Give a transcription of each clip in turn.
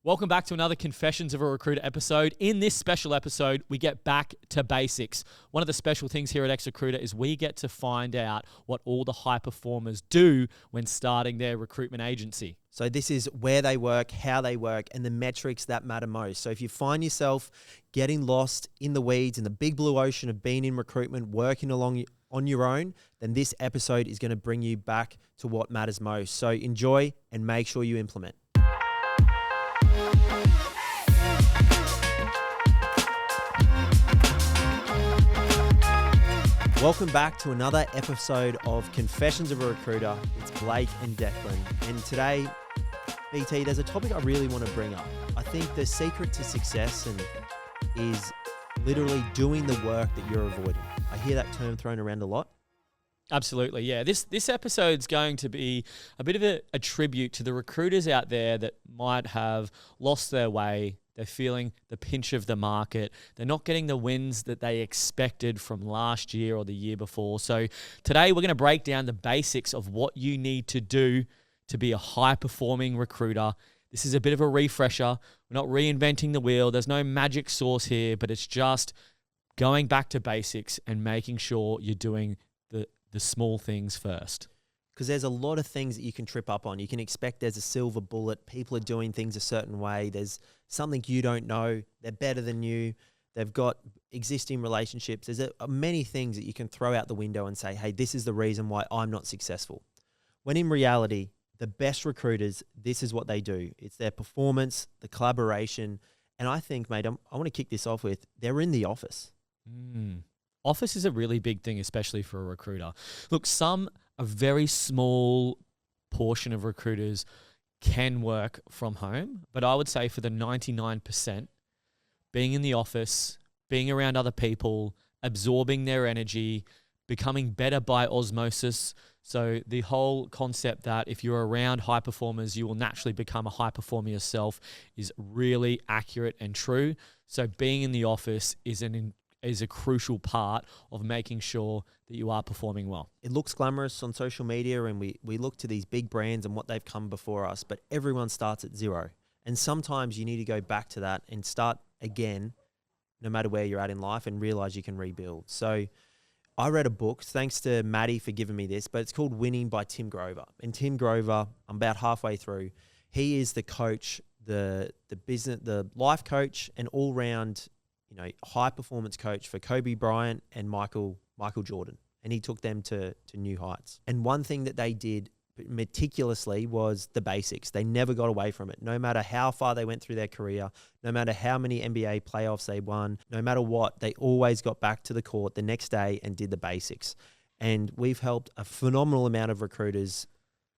Welcome back to another Confessions of a Recruiter episode. In this special episode, we get back to basics. One of the special things here at xrecruiter is we get to find out what all the high performers do when starting their recruitment agency. So this is where they work, how they work, and the metrics that matter most. So if you find yourself getting lost in the weeds in the big blue ocean of being in recruitment, working along on your own, then this episode is going to bring you back to what matters most. So enjoy and make sure you implement. Welcome back to another episode of Confessions of a Recruiter. It's Blake and Declan. And today, BT, there's a topic I really want to bring up. I think the secret to success is literally doing the work that you're avoiding. I hear that term thrown around a lot. Absolutely, yeah. This episode's going to be a bit of a tribute to the recruiters out there that might have lost their way. They're feeling the pinch of the market. They're not getting the wins that they expected from last year or the year before. So today we're going to break down the basics of what you need to do to be a high-performing recruiter. This is a bit of a refresher. We're not reinventing the wheel. There's no magic sauce here, but it's just going back to basics and making sure you're doing the small things first. Because there's a lot of things that you can trip up on. You can expect there's a silver bullet. People are doing things a certain way. There's something you don't know. They're better than you. They've got existing relationships. There's many things that you can throw out the window and say, hey, this is the reason why I'm not successful. When in reality, the best recruiters, this is what they do. It's their performance, the collaboration. And I think, mate, I want to kick this off with, they're in the office. Office is a really big thing, especially for a recruiter. Look, a very small portion of recruiters can work from home, but I would say for the 99%, being in the office, being around other people, absorbing their energy, becoming better by osmosis. So the whole concept that if you're around high performers, you will naturally become a high performer yourself is really accurate and true. So being in the office is a crucial part of making sure that you are performing well. It looks glamorous on social media and we look to these big brands and what they've come before us, but everyone starts at zero. And sometimes you need to go back to that and start again, no matter where you're at in life, and realize you can rebuild. So I read a book, thanks to Maddie for giving me this, but it's called Winning by Tim Grover. And Tim Grover, I'm about halfway through, he is the coach, the business, the life coach, and all-round high performance coach for Kobe Bryant and Michael Jordan. And he took them to new heights. And one thing that they did meticulously was the basics. They never got away from it. No matter how far they went through their career, no matter how many NBA playoffs they won, no matter what, they always got back to the court the next day and did the basics. And we've helped a phenomenal amount of recruiters,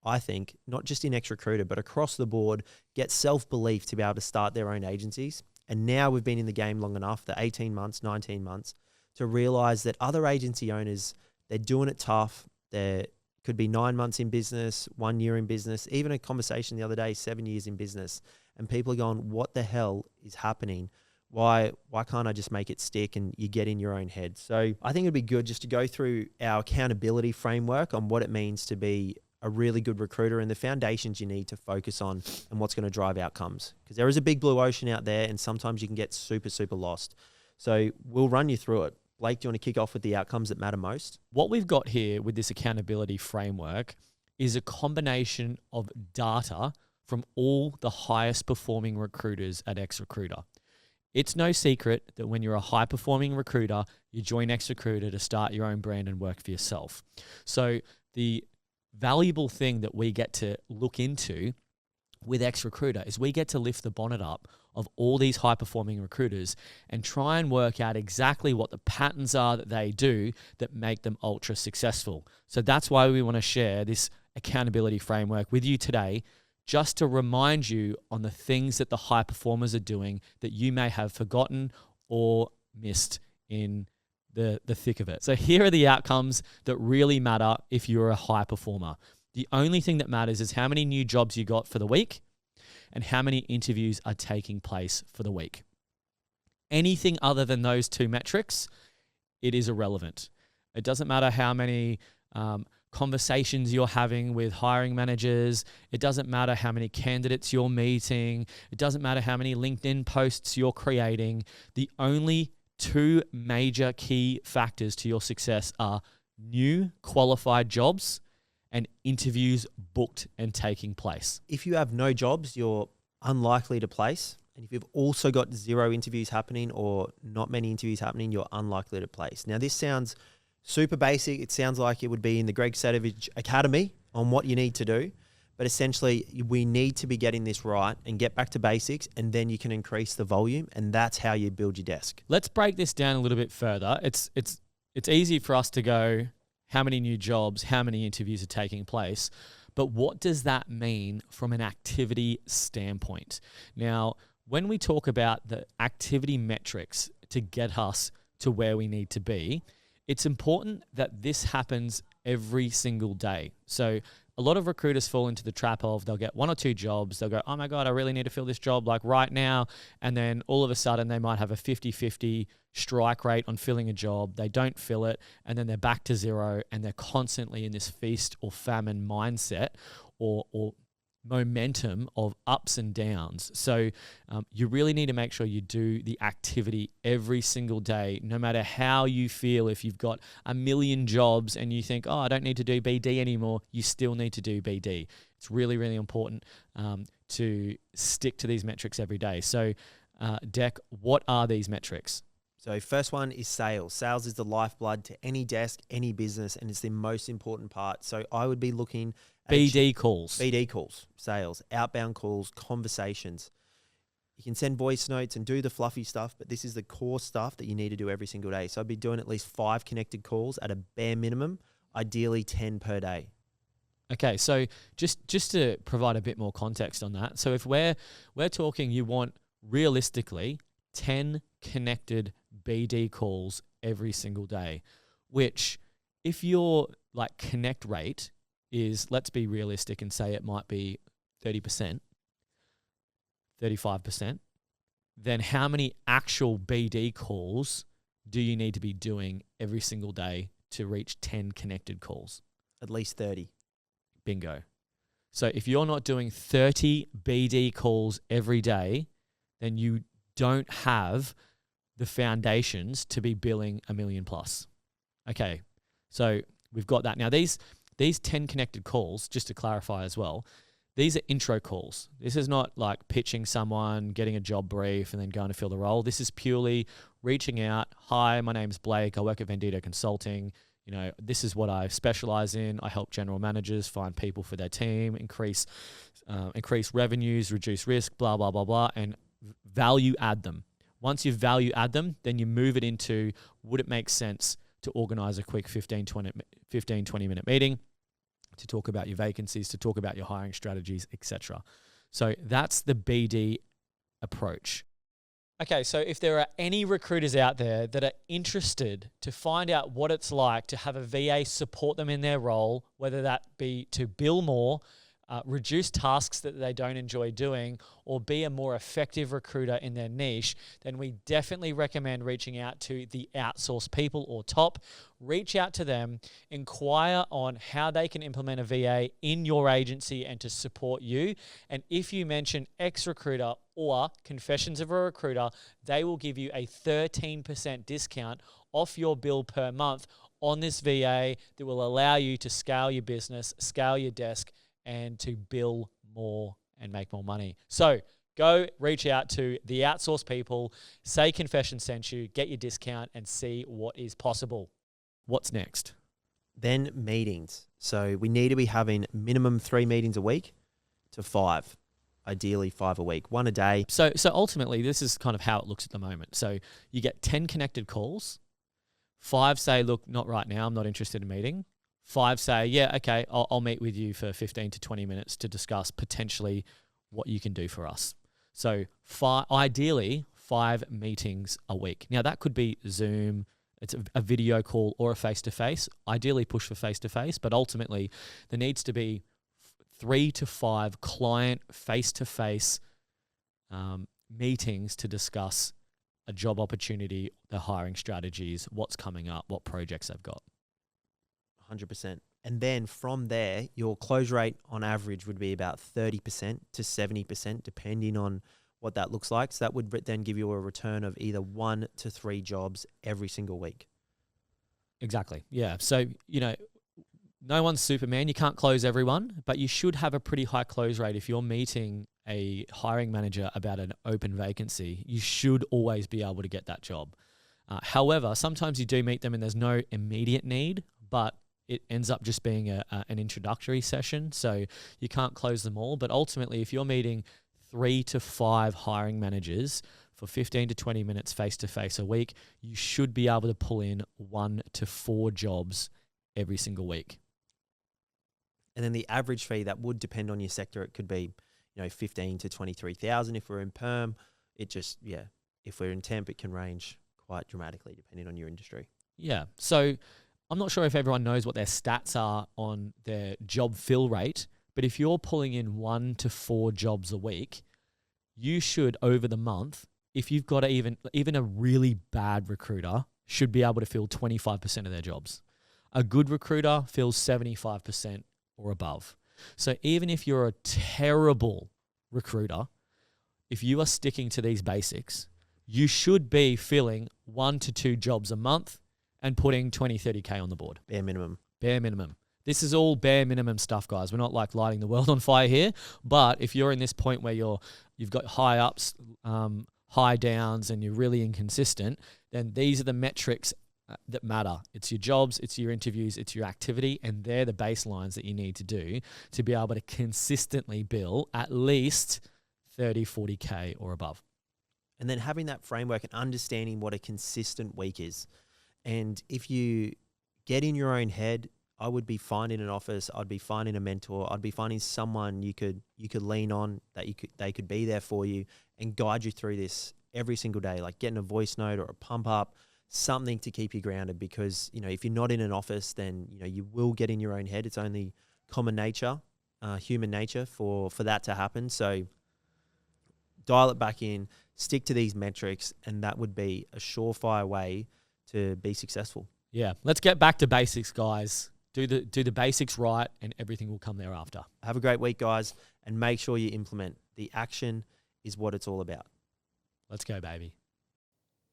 I think, not just in xrecruiter, but across the board, get self-belief to be able to start their own agencies. And now we've been in the game long enough, the 18 months, 19 months, to realize that other agency owners, they're doing it tough. They could be 9 months in business, 1 year in business, even a conversation the other day, 7 years in business. And people are going, what the hell is happening? Why can't I just make it stick? And you get in your own head. So I think it'd be good just to go through our accountability framework on what it means to be a really good recruiter and the foundations you need to focus on and what's going to drive outcomes. Because there is a big blue ocean out there and sometimes you can get super, super lost. So we'll run you through it. Blake, do you want to kick off with the outcomes that matter most? What we've got here with this accountability framework is a combination of data from all the highest performing recruiters at xrecruiter. It's no secret that when you're a high performing recruiter, you join xrecruiter to start your own brand and work for yourself. So the valuable thing that we get to look into with xrecruiter is we get to lift the bonnet up of all these high performing recruiters and try and work out exactly what the patterns are that they do that make them ultra successful. So that's why we want to share this accountability framework with you today, just to remind you on the things that the high performers are doing that you may have forgotten or missed in the thick of it. So here are the outcomes that really matter if you're a high performer. The only thing that matters is how many new jobs you got for the week and how many interviews are taking place for the week. Anything other than those two metrics, it is irrelevant. It doesn't matter how many conversations you're having with hiring managers. It doesn't matter how many candidates you're meeting. It doesn't matter how many LinkedIn posts you're creating. The only two major key factors to your success are new qualified jobs and interviews booked and taking place. If you have no jobs, you're unlikely to place. And if you've also got 0 interviews happening or not many interviews happening, you're unlikely to place. Now, this sounds super basic. It sounds like it would be in the Greg Sadovich Academy on what you need to do. But essentially, we need to be getting this right and get back to basics, and then you can increase the volume, and that's how you build your desk. Let's break this down a little bit further. It's easy for us to go, how many new jobs, how many interviews are taking place, but what does that mean from an activity standpoint? Now, when we talk about the activity metrics to get us to where we need to be, it's important that this happens every single day. So a lot of recruiters fall into the trap of they'll get 1 or 2 jobs. They'll go, oh my God, I really need to fill this job like right now. And then all of a sudden they might have a 50-50 strike rate on filling a job. They don't fill it. And then they're back to 0 and they're constantly in this feast or famine mindset or momentum of ups and downs. So you really need to make sure you do the activity every single day, no matter how you feel. If you've got 1 million jobs and you think, oh, I don't need to do BD anymore, you still need to do BD. It's really, really important to stick to these metrics every day. So Dec, what are these metrics? So first one is sales. Sales is the lifeblood to any desk, any business, and it's the most important part. So I would be looking at BD calls. BD calls, sales, outbound calls, conversations. You can send voice notes and do the fluffy stuff, but this is the core stuff that you need to do every single day. So I'd be doing at least 5 connected calls at a bare minimum, ideally 10 per day. Okay, so just to provide a bit more context on that. So if we're talking, you want realistically 10 connected BD calls every single day, which if your like connect rate is, let's be realistic and say it might be 30%, 35%, then how many actual BD calls do you need to be doing every single day to reach 10 connected calls? At least 30. Bingo. So if you're not doing 30 BD calls every day, then you don't have the foundations to be billing $1 million plus. Okay, so we've got that. Now these 10 connected calls, just to clarify as well, these are intro calls. This is not like pitching someone, getting a job brief, and then going to fill the role. This is purely reaching out. Hi, my name's Blake. I work at Vendito Consulting. You know, this is what I specialize in. I help general managers find people for their team, increase revenues, reduce risk, blah, blah, blah, blah, and value add them. Once you value add them, then you move it into, would it make sense to organize a quick 15, 20 minute meeting to talk about your vacancies, to talk about your hiring strategies, etc. So that's the BD approach. Okay, so if there are any recruiters out there that are interested to find out what it's like to have a VA support them in their role, whether that be to bill more, reduce tasks that they don't enjoy doing, or be a more effective recruiter in their niche, then we definitely recommend reaching out to the Outsource People or TOP. Reach out to them, inquire on how they can implement a VA in your agency and to support you. And if you mention xrecruiter or Confessions of a Recruiter, they will give you a 13% discount off your bill per month on this VA that will allow you to scale your business, scale your desk, and to bill more and make more money. So go reach out to the Outsource People, say Confession sent you, get your discount, and see what is possible. What's next? Then meetings. So we need to be having minimum 3 meetings a week to 5, ideally 5 a week, 1 a day. So ultimately, this is kind of how it looks at the moment. So you get 10 connected calls. 5 say, look, not right now, I'm not interested in meeting. 5 say, yeah, okay, I'll meet with you for 15 to 20 minutes to discuss potentially what you can do for us. So ideally, 5 meetings a week. Now, that could be Zoom, it's a video call or a face-to-face. Ideally, push for face-to-face, but ultimately, there needs to be 3 to 5 client face-to-face meetings to discuss a job opportunity, the hiring strategies, what's coming up, what projects they've got. 100%. And then from there, your close rate on average would be about 30% to 70%, depending on what that looks like. So that would then give you a return of either 1 to 3 jobs every single week. Exactly. Yeah. So, no one's Superman. You can't close everyone, but you should have a pretty high close rate. If you're meeting a hiring manager about an open vacancy, you should always be able to get that job. However, sometimes you do meet them and there's no immediate need, but it ends up just being an introductory session. So you can't close them all. But ultimately, if you're meeting 3 to 5 hiring managers for 15 to 20 minutes face-to-face a week, you should be able to pull in 1 to 4 jobs every single week. And then the average fee, that would depend on your sector. It could be, 15 to 23,000 if we're in perm. If we're in temp, it can range quite dramatically depending on your industry. Yeah. So I'm not sure if everyone knows what their stats are on their job fill rate, but if you're pulling in 1 to 4 jobs a week, you should, over the month, if you've got even a really bad recruiter, should be able to fill 25% of their jobs. A good recruiter fills 75% or above. So even if you're a terrible recruiter, if you are sticking to these basics, you should be filling 1 to 2 jobs a month and putting 20, 30K on the board. Bare minimum. Bare minimum. This is all bare minimum stuff, guys. We're not like lighting the world on fire here, but if you're in this point where you've got high ups, high downs, and you're really inconsistent, then these are the metrics that matter. It's your jobs, it's your interviews, it's your activity, and they're the baselines that you need to do to be able to consistently bill at least 30, 40K or above. And then having that framework and understanding what a consistent week is. And if you get in your own head, I would be finding an office, I'd be finding a mentor, I'd be finding someone you could lean on, that they could be there for you and guide you through this every single day, like getting a voice note or a pump up, something to keep you grounded. Because, if you're not in an office, then, you will get in your own head. It's only common nature, human nature for that to happen. So dial it back in, stick to these metrics, and that would be a surefire way to be successful. Yeah. Let's get back to basics, guys. Do the basics right, and everything will come thereafter. Have a great week, guys, and make sure you implement. The action is what it's all about. Let's go, baby.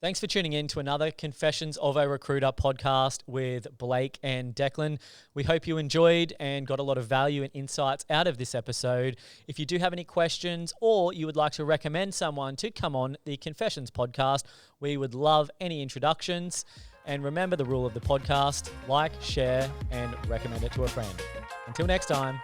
Thanks for tuning in to another Confessions of a Recruiter podcast with Blake and Declan. We hope you enjoyed and got a lot of value and insights out of this episode. If you do have any questions or you would like to recommend someone to come on the Confessions podcast, we would love any introductions. And remember the rule of the podcast: like, share, and recommend it to a friend. Until next time.